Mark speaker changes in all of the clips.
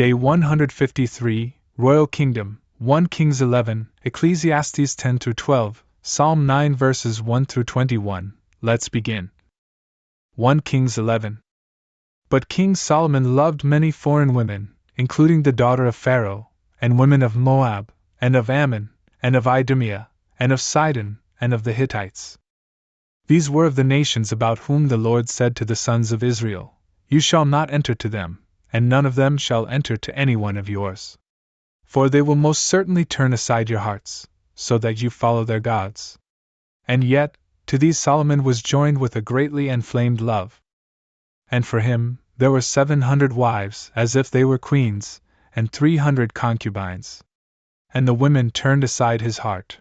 Speaker 1: Day 153, Royal Kingdom, 1 Kings 11, Ecclesiastes 10-12, Psalm 9 verses 1-21. Let's begin. 1 Kings 11. But King Solomon loved many foreign women, including the daughter of Pharaoh, and women of Moab, and of Ammon, and of Idumea, and of Sidon, and of the Hittites. These were of the nations about whom the Lord said to the sons of Israel, You shall not enter to them, and none of them shall enter to any one of yours. For they will most certainly turn aside your hearts, so that you follow their gods. And yet, to these Solomon was joined with a greatly enflamed love. And for him, there were 700 wives, as if they were queens, and 300 concubines. And the women turned aside his heart.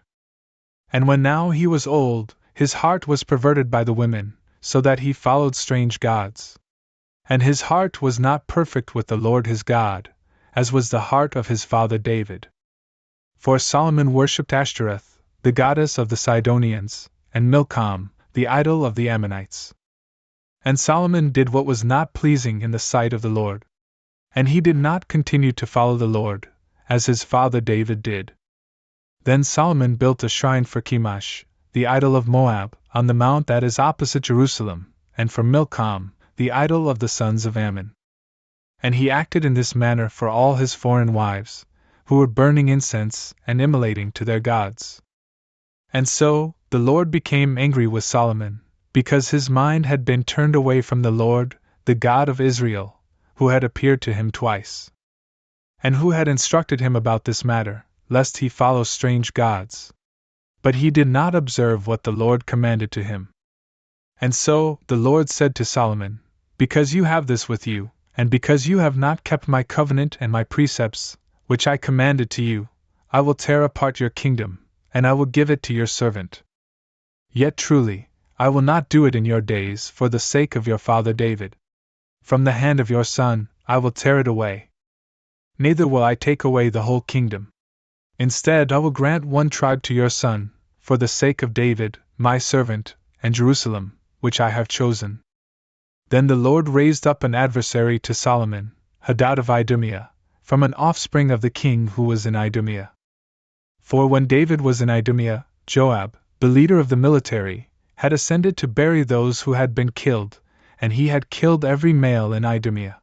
Speaker 1: And when now he was old, his heart was perverted by the women, so that he followed strange gods. And his heart was not perfect with the Lord his God, as was the heart of his father David. For Solomon worshipped Ashtoreth, the goddess of the Sidonians, and Milcom, the idol of the Ammonites. And Solomon did what was not pleasing in the sight of the Lord. And he did not continue to follow the Lord, as his father David did. Then Solomon built a shrine for Chemosh, the idol of Moab, on the mount that is opposite Jerusalem, and for Milcom, the idol of the sons of Ammon. And he acted in this manner for all his foreign wives, who were burning incense and immolating to their gods. And so, the Lord became angry with Solomon, because his mind had been turned away from the Lord, the God of Israel, who had appeared to him twice, and who had instructed him about this matter, lest he follow strange gods. But he did not observe what the Lord commanded to him. And so, the Lord said to Solomon, Because you have this with you, and because you have not kept my covenant and my precepts, which I commanded to you, I will tear apart your kingdom, and I will give it to your servant. Yet truly, I will not do it in your days for the sake of your father David. From the hand of your son, I will tear it away. Neither will I take away the whole kingdom. Instead, I will grant one tribe to your son, for the sake of David, my servant, and Jerusalem, which I have chosen. Then the Lord raised up an adversary to Solomon, Hadad of Idumea, from an offspring of the king who was in Idumea. For when David was in Idumea, Joab, the leader of the military, had ascended to bury those who had been killed, and he had killed every male in Idumea.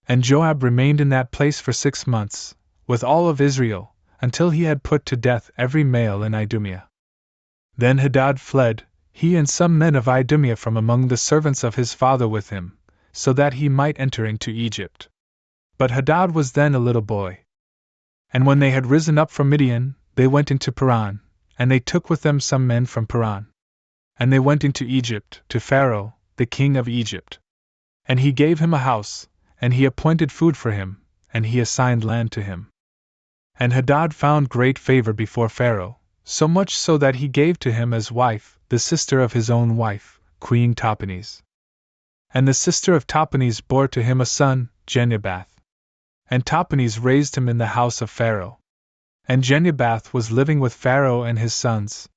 Speaker 1: And Joab remained in that place for 6 months, with all of Israel, until he had put to death every male in Idumea. Then Hadad fled, he and some men of Idumea from among the servants of his father with him, so that he might enter into Egypt. But Hadad was then a little boy. And when they had risen up from Midian, they went into Paran, and they took with them some men from Paran. And they went into Egypt, to Pharaoh, the king of Egypt. And he gave him a house, and he appointed food for him, and he assigned land to him. And Hadad found great favor before Pharaoh, so much so that he gave to him as wife the sister of his own wife, Queen Tahpenes. And the sister of Tahpenes bore to him a son, Genubath. And Tahpenes raised him in the house of Pharaoh. And Genubath was living with Pharaoh and his sons.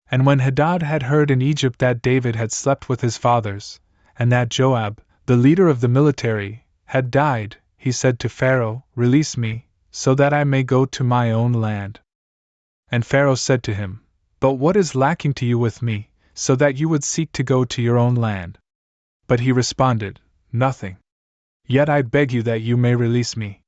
Speaker 1: And when Hadad had heard in Egypt that David had slept with his fathers, and that Joab, the leader of the military, had died, he said to Pharaoh, Release me, so that I may go to my own land. And Pharaoh said to him, But what is lacking to you with me, so that you would seek to go to your own land? But he responded, Nothing. Yet I beg you that you may release me.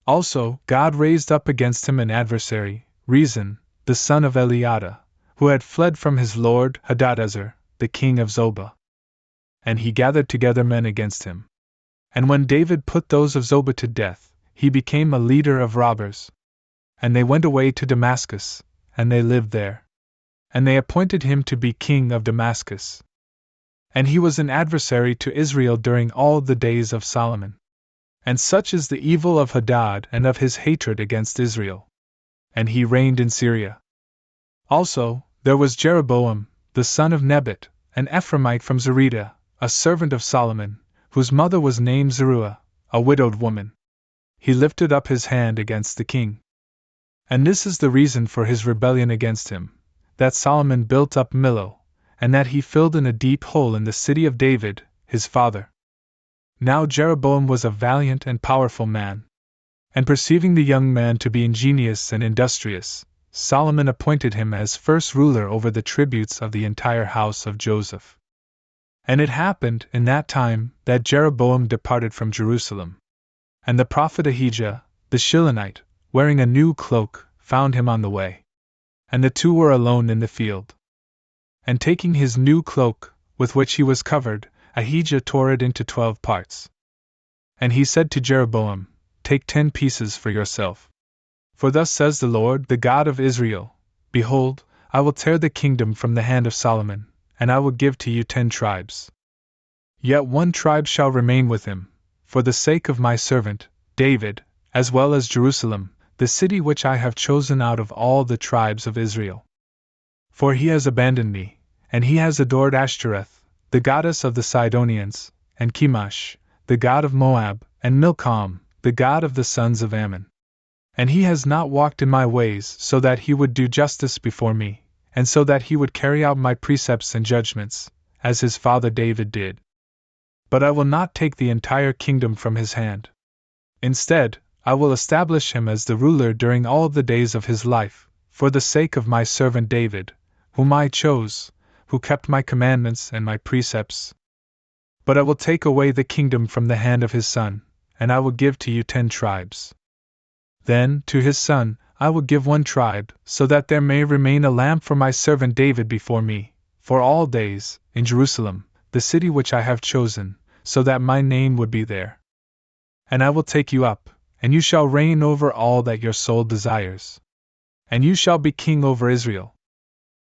Speaker 1: Also, God raised up against him an adversary, Rezin, the son of Eliada, who had fled from his lord Hadadezer, the king of Zobah. And he gathered together men against him. And when David put those of Zobah to death, he became a leader of robbers. And they went away to Damascus, and they lived there. And they appointed him to be king of Damascus. And he was an adversary to Israel during all the days of Solomon. And such is the evil of Hadad and of his hatred against Israel. And he reigned in Syria. Also, there was Jeroboam, the son of Nebat, an Ephraimite from Zerida, a servant of Solomon, whose mother was named Zeruiah, a widowed woman. He lifted up his hand against the king. And this is the reason for his rebellion against him, that Solomon built up Millo, and that he filled in a deep hole in the city of David, his father. Now Jeroboam was a valiant and powerful man. And perceiving the young man to be ingenious and industrious, Solomon appointed him as first ruler over the tributes of the entire house of Joseph. And it happened in that time that Jeroboam departed from Jerusalem. And the prophet Ahijah, the Shilonite, wearing a new cloak, found him on the way. And the two were alone in the field. And taking his new cloak, with which he was covered, Ahijah tore it into 12 parts. And he said to Jeroboam, Take 10 pieces for yourself. For thus says the Lord, the God of Israel, Behold, I will tear the kingdom from the hand of Solomon, and I will give to you 10 tribes. Yet 1 tribe shall remain with him, for the sake of my servant, David, as well as Jerusalem, the city which I have chosen out of all the tribes of Israel. For he has abandoned me, and he has adored Ashtoreth, the goddess of the Sidonians, and Chemosh, the god of Moab, and Milcom, the god of the sons of Ammon. And he has not walked in my ways so that he would do justice before me, and so that he would carry out my precepts and judgments, as his father David did. But I will not take the entire kingdom from his hand. Instead, I will establish him as the ruler during all the days of his life, for the sake of my servant David, whom I chose, who kept my commandments and my precepts. But I will take away the kingdom from the hand of his son, and I will give to you 10 tribes. Then, to his son, I will give 1 tribe, so that there may remain a lamp for my servant David before me, for all days, in Jerusalem, the city which I have chosen, so that my name would be there. And I will take you up, and you shall reign over all that your soul desires. And you shall be king over Israel.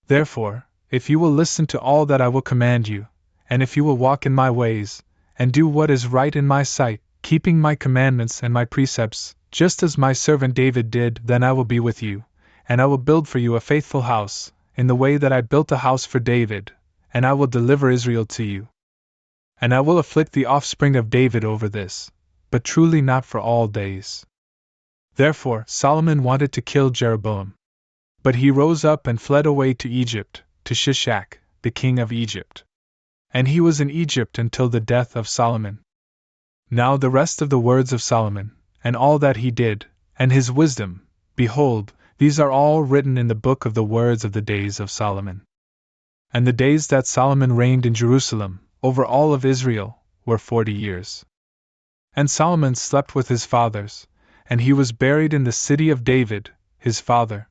Speaker 1: Therefore, if you will listen to all that I will command you, and if you will walk in my ways, and do what is right in my sight, keeping my commandments and my precepts, just as my servant David did, then I will be with you, and I will build for you a faithful house, in the way that I built a house for David, and I will deliver Israel to you. And I will afflict the offspring of David over this, but truly not for all days. Therefore Solomon wanted to kill Jeroboam. But he rose up and fled away to Egypt, to Shishak, the king of Egypt. And he was in Egypt until the death of Solomon. Now the rest of the words of Solomon, and all that he did, and his wisdom, behold, these are all written in the book of the words of the days of Solomon. And the days that Solomon reigned in Jerusalem, over all of Israel, were 40 years. And Solomon slept with his fathers, and he was buried in the city of David, his father.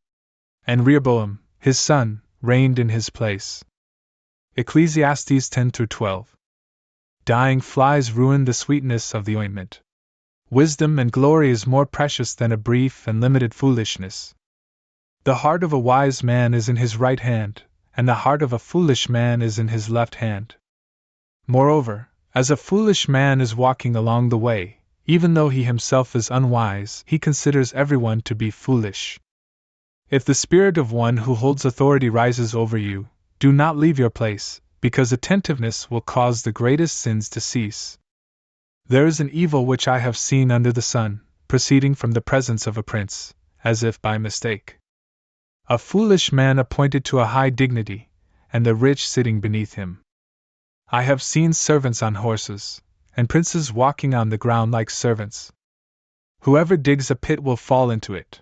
Speaker 1: And Rehoboam, his son, reigned in his place. Ecclesiastes 10-12. Dying flies ruin the sweetness of the ointment. Wisdom and glory is more precious than a brief and limited foolishness. The heart of a wise man is in his right hand, and the heart of a foolish man is in his left hand. Moreover, as a foolish man is walking along the way, even though he himself is unwise, he considers everyone to be foolish. If the spirit of one who holds authority rises over you, do not leave your place, because attentiveness will cause the greatest sins to cease. There is an evil which I have seen under the sun, proceeding from the presence of a prince, as if by mistake. A foolish man appointed to a high dignity, and the rich sitting beneath him. I have seen servants on horses, and princes walking on the ground like servants. Whoever digs a pit will fall into it.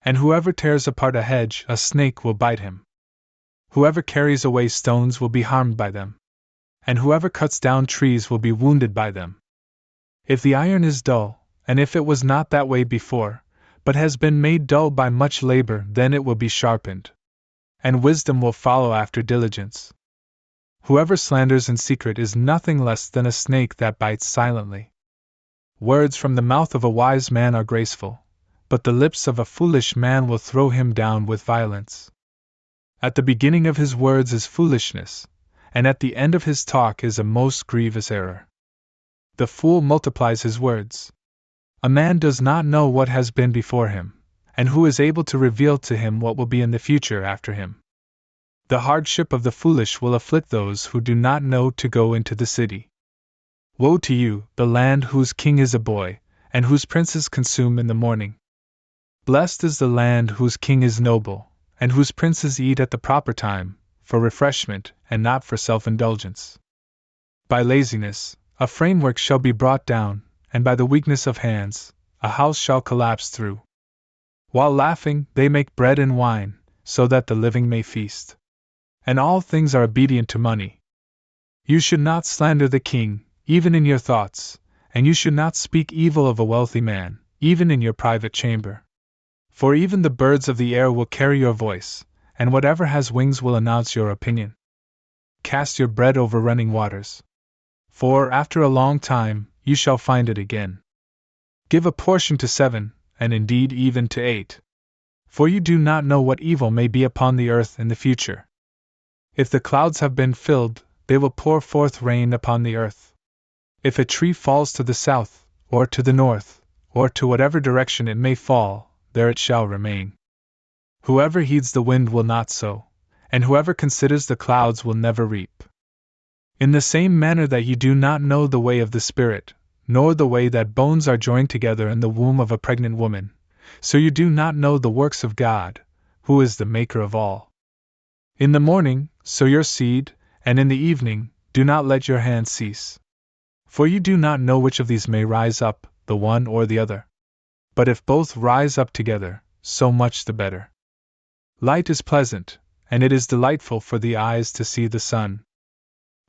Speaker 1: And whoever tears apart a hedge, a snake will bite him. Whoever carries away stones will be harmed by them. And whoever cuts down trees will be wounded by them. If the iron is dull, and if it was not that way before, but has been made dull by much labor, then it will be sharpened. And wisdom will follow after diligence. Whoever slanders in secret is nothing less than a snake that bites silently. Words from the mouth of a wise man are graceful, but the lips of a foolish man will throw him down with violence. At the beginning of his words is foolishness, and at the end of his talk is a most grievous error. The fool multiplies his words. A man does not know what has been before him, and who is able to reveal to him what will be in the future after him. The hardship of the foolish will afflict those who do not know to go into the city. Woe to you, the land whose king is a boy, and whose princes consume in the morning. Blessed is the land whose king is noble, and whose princes eat at the proper time, for refreshment and not for self-indulgence. By laziness, A framework shall be brought down, and by the weakness of hands, a house shall collapse through. While laughing, they make bread and wine, so that the living may feast. And all things are obedient to money. You should not slander the king, even in your thoughts, and you should not speak evil of a wealthy man, even in your private chamber. For even the birds of the air will carry your voice, and whatever has wings will announce your opinion. Cast your bread over running waters. For after a long time, you shall find it again. Give a portion to 7, and indeed even to 8. For you do not know what evil may be upon the earth in the future. If the clouds have been filled, they will pour forth rain upon the earth. If a tree falls to the south, or to the north, or to whatever direction it may fall, there it shall remain. Whoever heeds the wind will not sow, and whoever considers the clouds will never reap. In the same manner that you do not know the way of the Spirit, nor the way that bones are joined together in the womb of a pregnant woman, so you do not know the works of God, who is the Maker of all. In the morning, sow your seed, and in the evening, do not let your hand cease. For you do not know which of these may rise up, the one or the other. But if both rise up together, so much the better. Light is pleasant, and it is delightful for the eyes to see the sun.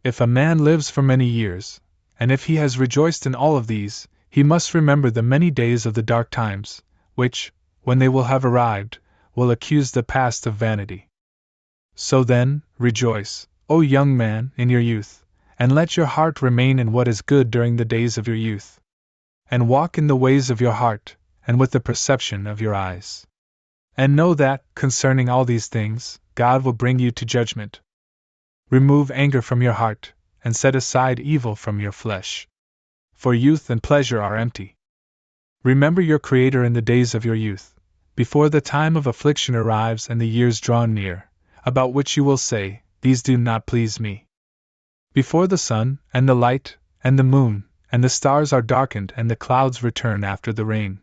Speaker 1: If a man lives for many years, and if he has rejoiced in all of these, he must remember the many days of the dark times, which, when they will have arrived, will accuse the past of vanity. So then, rejoice, O young man, in your youth, and let your heart remain in what is good during the days of your youth. And walk in the ways of your heart, and with the perception of your eyes. And know that, concerning all these things, God will bring you to judgment. Remove anger from your heart, and set aside evil from your flesh. For youth and pleasure are empty. Remember your Creator in the days of your youth, before the time of affliction arrives and the years draw near, about which you will say, These do not please me. Before the sun, and the light, and the moon, and the stars are darkened and the clouds return after the rain.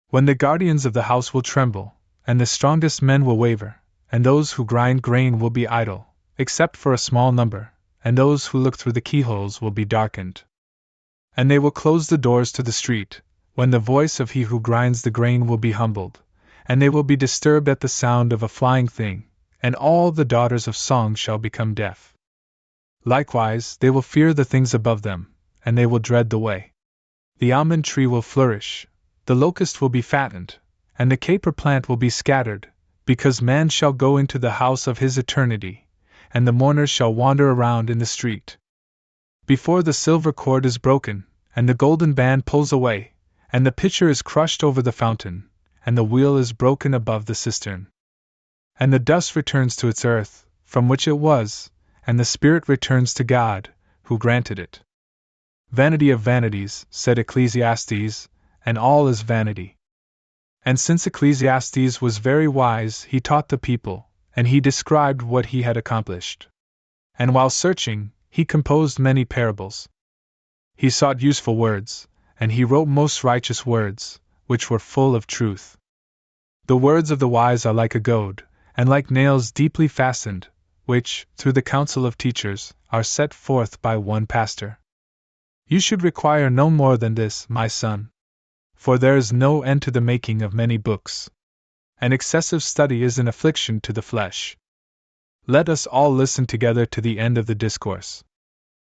Speaker 1: When the guardians of the house will tremble, and the strongest men will waver, and those who grind grain will be idle, except for a small number, and those who look through the keyholes will be darkened. And they will close the doors to the street, when the voice of he who grinds the grain will be humbled, and they will be disturbed at the sound of a flying thing, and all the daughters of song shall become deaf. Likewise, they will fear the things above them, and they will dread the way. The almond tree will flourish, the locust will be fattened, and the caper plant will be scattered, because man shall go into the house of his eternity, and the mourners shall wander around in the street. Before the silver cord is broken, and the golden band pulls away, and the pitcher is crushed over the fountain, and the wheel is broken above the cistern. And the dust returns to its earth, from which it was, and the spirit returns to God, who granted it. Vanity of vanities, said Ecclesiastes, and all is vanity. And since Ecclesiastes was very wise, he taught the people, and he described what he had accomplished. And while searching, he composed many parables. He sought useful words, and he wrote most righteous words, which were full of truth. The words of the wise are like a goad, and like nails deeply fastened, which, through the counsel of teachers, are set forth by one pastor. You should require no more than this, my son. For there is no end to the making of many books. And excessive study is an affliction to the flesh. Let us all listen together to the end of the discourse.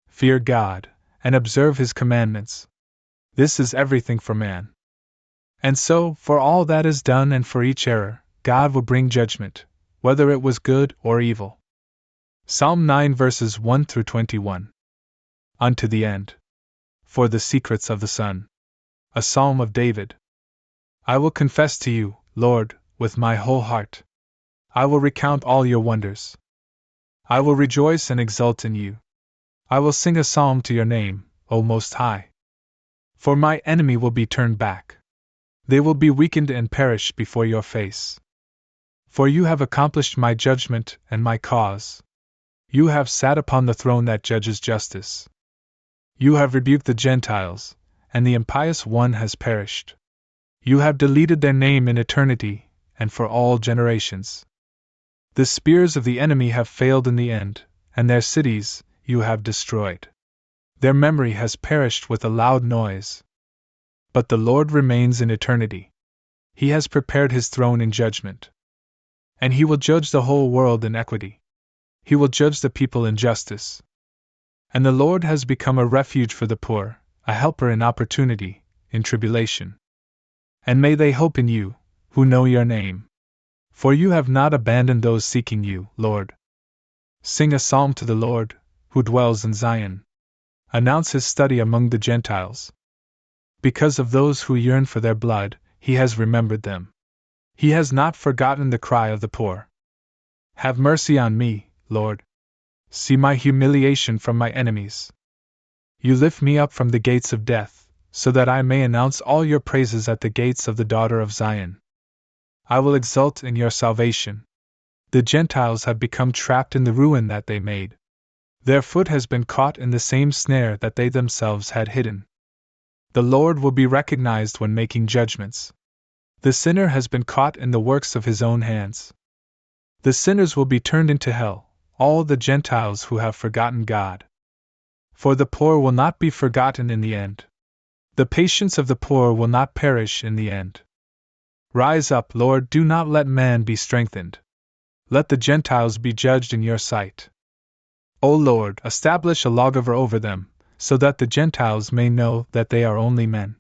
Speaker 1: Fear God, and observe His commandments. This is everything for man. And so, for all that is done and for each error, God will bring judgment, whether it was good or evil. Psalm 9 verses 1 through 21. Unto the end. For the secrets of the Son. A Psalm of David. I will confess to you, Lord, with my whole heart. I will recount all your wonders. I will rejoice and exult in you. I will sing a psalm to your name, O Most High. For my enemy will be turned back. They will be weakened and perish before your face. For you have accomplished my judgment and my cause. You have sat upon the throne that judges justice. You have rebuked the Gentiles, and the impious one has perished. You have deleted their name in eternity, and for all generations. The spears of the enemy have failed in the end, and their cities you have destroyed. Their memory has perished with a loud noise. But the Lord remains in eternity. He has prepared his throne in judgment. And he will judge the whole world in equity. He will judge the people in justice. And the Lord has become a refuge for the poor, a helper in opportunity, in tribulation. And may they hope in you, who know your name. For you have not abandoned those seeking you, Lord. Sing a psalm to the Lord, who dwells in Zion. Announce his study among the Gentiles. Because of those who yearn for their blood, he has remembered them. He has not forgotten the cry of the poor. Have mercy on me, Lord. See my humiliation from my enemies. You lift me up from the gates of death, so that I may announce all your praises at the gates of the daughter of Zion. I will exult in your salvation. The Gentiles have become trapped in the ruin that they made. Their foot has been caught in the same snare that they themselves had hidden. The Lord will be recognized when making judgments. The sinner has been caught in the works of his own hands. The sinners will be turned into hell, all the Gentiles who have forgotten God. For the poor will not be forgotten in the end. The patience of the poor will not perish in the end. Rise up, Lord, do not let man be strengthened. Let the Gentiles be judged in your sight. O Lord, establish a lawgiver over them, so that the Gentiles may know that they are only men.